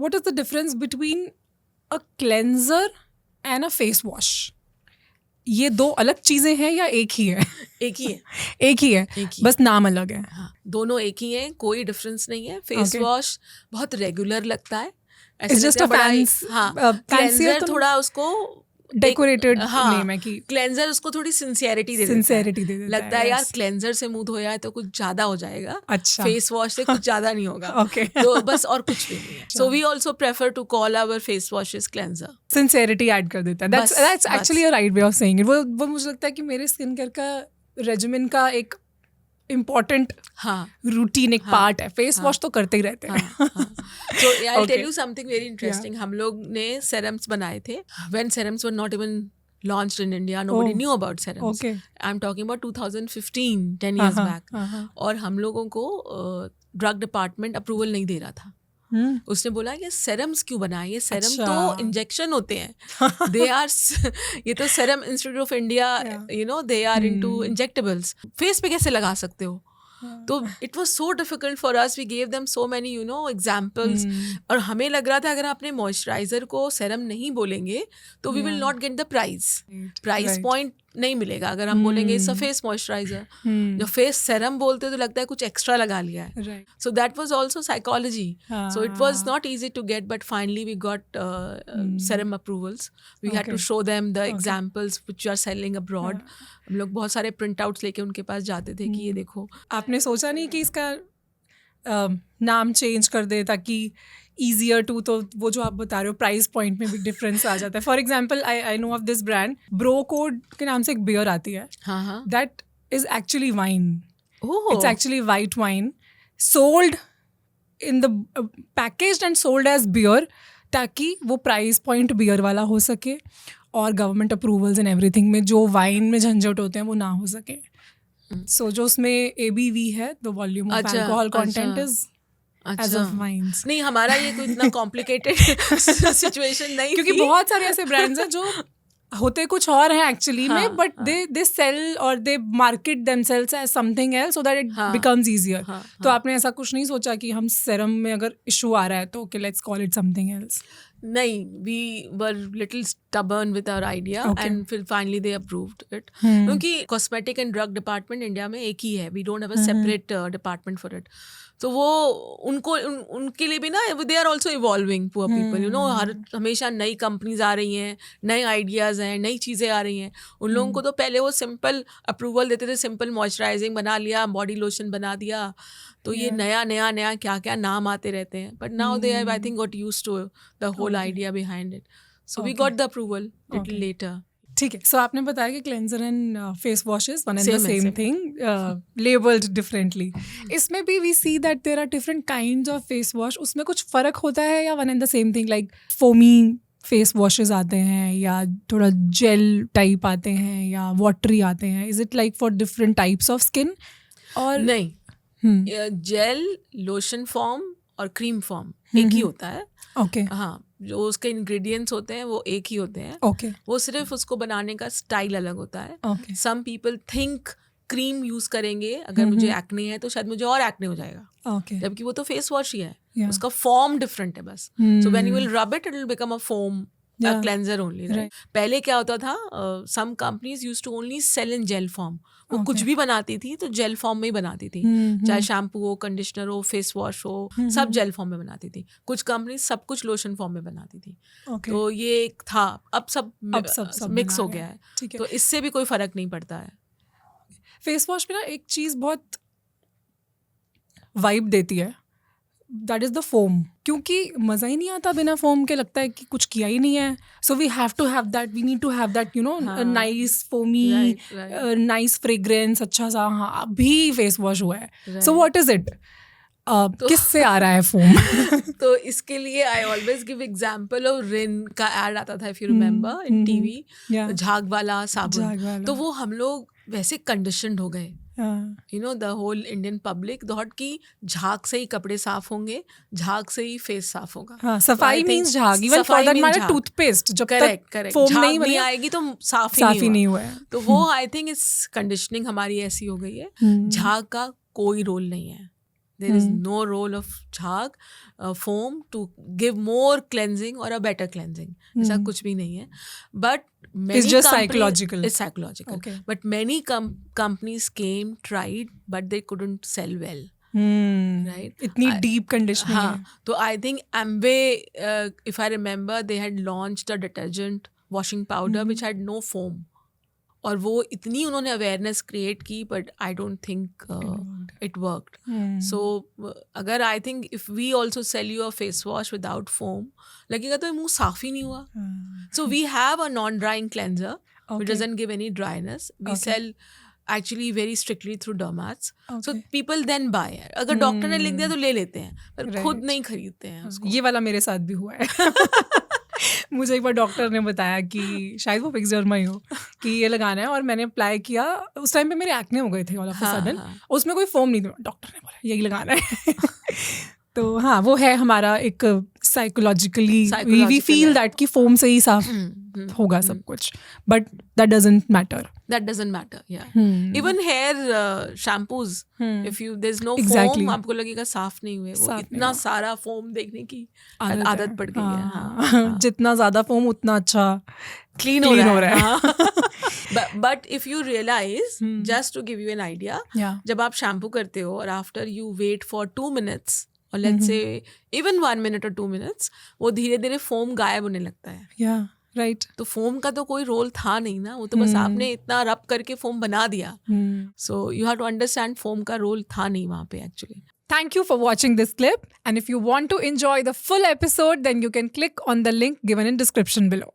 what is the difference between a cleanser and a face wash? ये दो अलग चीजें हैं या एक ही है? एक ही है, एक ही है, एक ही। बस नाम अलग है. हाँ, दोनों एक ही हैं, कोई डिफरेंस नहीं है. Face Okay. वॉश बहुत रेगुलर लगता है, It's just a fancy, हाँ. fancier क्लेंजर तो थोड़ा उसको डेकोरेटेड हाँ, नेम है कि क्लेंजर उसको थोड़ी सिंसियरिटी दे सिंसेरिटी दे देता लगता है यार yes. क्लेंजर से मुंह धोया है तो कुछ ज्यादा हो जाएगा, अच्छा. फेस वॉश से कुछ ज्यादा नहीं होगा. Okay. तो बस और कुछ भी नहीं है. So we also prefer to call our face washes cleanser. Sincerity add कर देता है. बस, That's बस. actually a right way of saying it. वो मुझे लगता है कि मेरे स्किन केयर का रेजिमेन का एक इम्पोर्टेंट हाँ, रूटीन एक हाँ, पार्ट है. फेस हाँ, वॉश तो करते ही रहते हैं. So I'll Okay. tell you something very interesting. हम लोग ने serums बनाए थे. When serums were not even launched in India, nobody Oh. knew about serums. Okay. I'm talking about 2015, 10 years हाँ, back. हाँ, हाँ. और हम लोगों को ड्रग डिपार्टमेंट अप्रूवल नहीं दे रहा था. उसने बोला ये सेरम्स क्यों बनाए, ये सेरम अच्छा. तो इंजेक्शन होते हैं, दे आर ये तो Serum Institute of India, you know, they are into injectables, face पे कैसे लगा सकते हो. तो it was so difficult for us, we gave them so many you know examples. और हमें लग रहा था अगर हम अपने मॉइस्चराइजर को सेरम नहीं बोलेंगे तो we will not get the price point नहीं मिलेगा. अगर हम बोलेंगे इट्स अ फेस मॉइस्चराइजर, जो फेस सेरम बोलते तो लगता है कुछ एक्स्ट्रा लगा लिया है. So that was also psychology. So it was not easy to get, but finally we got serum approvals. We had to show them the examples which are selling abroad. हम लोग बहुत सारे प्रिंट आउट्स लेके उनके पास जाते थे कि ये देखो. आपने सोचा नहीं कि इसका नाम चेंज कर दे ताकि ईजियर टू, तो वो जो आप बता रहे हो प्राइस पॉइंट में भी डिफरेंस आ जाता है. For example I know of this brand, bro code के नाम से एक बियर आती है. हाँ हाँ. That is actually wine. Oh. It's actually white wine sold in the packaged and sold as beer, ताकि वो प्राइस पॉइंट बियर वाला हो सके और गवर्नमेंट अप्रूवल्स एंड एवरीथिंग में जो वाइन में झंझट होते हैं वो ना हो सके. सो जो उसमें ABV है, the volume of alcohol content is as of wines. नहीं, हमारा ये कोई इतना कॉम्प्लिकेटेड सिचुएशन नहीं, क्योंकि बहुत सारे ऐसे ब्रांड्स हैं जो होते कुछ और हैं एक्चुअली में, बट दे सेल और they market themselves as something else so that it becomes easier. तो आपने ऐसा कुछ नहीं सोचा कि हम सेरम में अगर इशू आ रहा है तो okay let's call it something else? नहीं, we were little stubborn with our idea and फिर finally they approved it. Hmm. क्योंकि cosmetic and drug department India में एक ही है, we don't have a separate department for it. तो वो उनको उनके लिए भी ना, they are also evolving, poor people, you know. हमेशा नई कंपनीज आ रही हैं, नए आइडियाज़ हैं, नई चीज़ें आ रही हैं. उन लोगों को तो पहले वो सिंपल अप्रूवल देते थे, सिंपल मॉइस्चराइजिंग बना लिया, बॉडी लोशन बना दिया. तो ये नया क्या क्या नाम आते रहते हैं. But now they have I think got used to the whole idea behind it. So we got the approval little later. ठीक है. सो आपने बताया कि cleanser and face washes one and the same thing, labelled differently. इसमें भी we see that there are different kinds of face wash. उसमें कुछ फ़र्क होता है या one and the same thing? Like foamy face washes आते हैं या थोड़ा जेल टाइप आते हैं या वाटरी आते हैं? Is it like for different types of skin? और नहीं, जेल, लोशन फॉर्म और क्रीम फॉर्म एक ही होता है. ओके. हाँ, जो उसके इंग्रेडिएंट्स होते हैं वो एक ही होते हैं. ओके. वो सिर्फ उसको बनाने का स्टाइल अलग होता है. Okay. Some people think cream use करेंगे अगर मुझे एक्ने है तो शायद मुझे और एक्ने हो जाएगा, ओके. जबकि वो तो फेस वॉश ही है. Yeah. उसका फॉर्म डिफरेंट है बस. So when you will rub it will become a foam, a cleanser only, right? पहले क्या होता था, some companies used to only sell in gel form. वो कुछ भी बनाती थी तो जेल फॉर्म में ही बनाती थी. चाहे शैम्पू हो, कंडीशनर हो, फेस वॉश हो, सब जेल फॉर्म में बनाती थी. कुछ कंपनी सब कुछ लोशन फॉर्म में बनाती थी. तो ये एक था. अब सब मिक्स हो गया है, तो इससे भी कोई फर्क नहीं पड़ता है. फेस वॉश में ना एक चीज़ बहुत वाइब देती है, दैट इज़ द फोम. क्योंकि मज़ा ही नहीं आता बिना फोम के, लगता है कि कुछ किया ही नहीं है. So we have to have that, we need to have that, you know, nice foamy, nice fragrance, अच्छा सा. हाँ, अभी फेस वॉश हुआ है. So what is it? किससे आ रहा है फोम? तो इसके लिए I always give example of Rin का एड आता था, if you remember, in TV, झाग वाला साबुन. तो वो हम लोग वैसे कंडीशनड हो गए, you know, the whole Indian public thought कि झाग से ही कपड़े साफ होंगे, झाग से ही फेस साफ होगा. सफाई मींस झाग. Even for that matter toothpaste जब तक फोम नहीं आएगी तो साफ ही नहीं हुआ है. तो वो आई थिंक इस कंडीशनिंग हमारी ऐसी हो गई है. झाग का कोई रोल नहीं है. There is no role of झाग foam to give more cleansing or a better cleansing. ऐसा कुछ भी नहीं है. But many It's just companies- psychological. It's psychological. Okay. But many companies came, tried, but they couldn't sell well. Right? इतनी deep conditioning है. हाँ, तो I think Amway, if I remember, they had launched a detergent washing powder which had no foam. और वो इतनी उन्होंने awareness create की, but I don't think it worked. So अगर I think if we also sell you a face wash without foam, लगेगा तो मुंह साफ ही नहीं हुआ. So we have a non drying cleanser which doesn't give any dryness. We sell actually very strictly through dermats. So people then buy. अगर doctor ने लिख दिया तो ले लेते हैं, पर खुद नहीं खरीदते हैं उसको. ये वाला मेरे साथ भी हुआ है. मुझे एक बार डॉक्टर ने बताया कि शायद वो पिक्सडर्मा ही हो, कि ये लगाना है, और मैंने अप्लाई किया. उस टाइम पे मेरे एक्ने हो गए थे ऑल ऑफ अ सडन. उसमें कोई फोम नहीं था, डॉक्टर ने बोला यही लगाना है. तो हाँ, वो है हमारा एक साइकोलॉजिकली वी फील दैट कि फोम से ही साफ होगा सब कुछ, but that doesn't matter. That doesn't matter, yeah. Even hair shampoos, if you there's no foam, आपको लगेगा साफ नहीं हुए. वो इतना सारा फोम देखने की आदत पड़ गई है. हाँ. जितना ज्यादा फोम उतना अच्छा क्लीन हो रहा है. But if you realize, just to give you an idea, जब आप शैम्पू करते हो और after you wait for 2 minutes or let's say even 1 minute or 2 minutes, वो धीरे धीरे फोम गायब होने लगता है. Yeah. राइट. तो फोम का तो कोई रोल था नहीं ना, वो तो बस आपने इतना रब करके फोम बना दिया. So you have to understand foam का रोल था नहीं वहाँ पे actually. Thank you for watching this clip, and if you want to enjoy the full episode, then you can click on the link given in description below.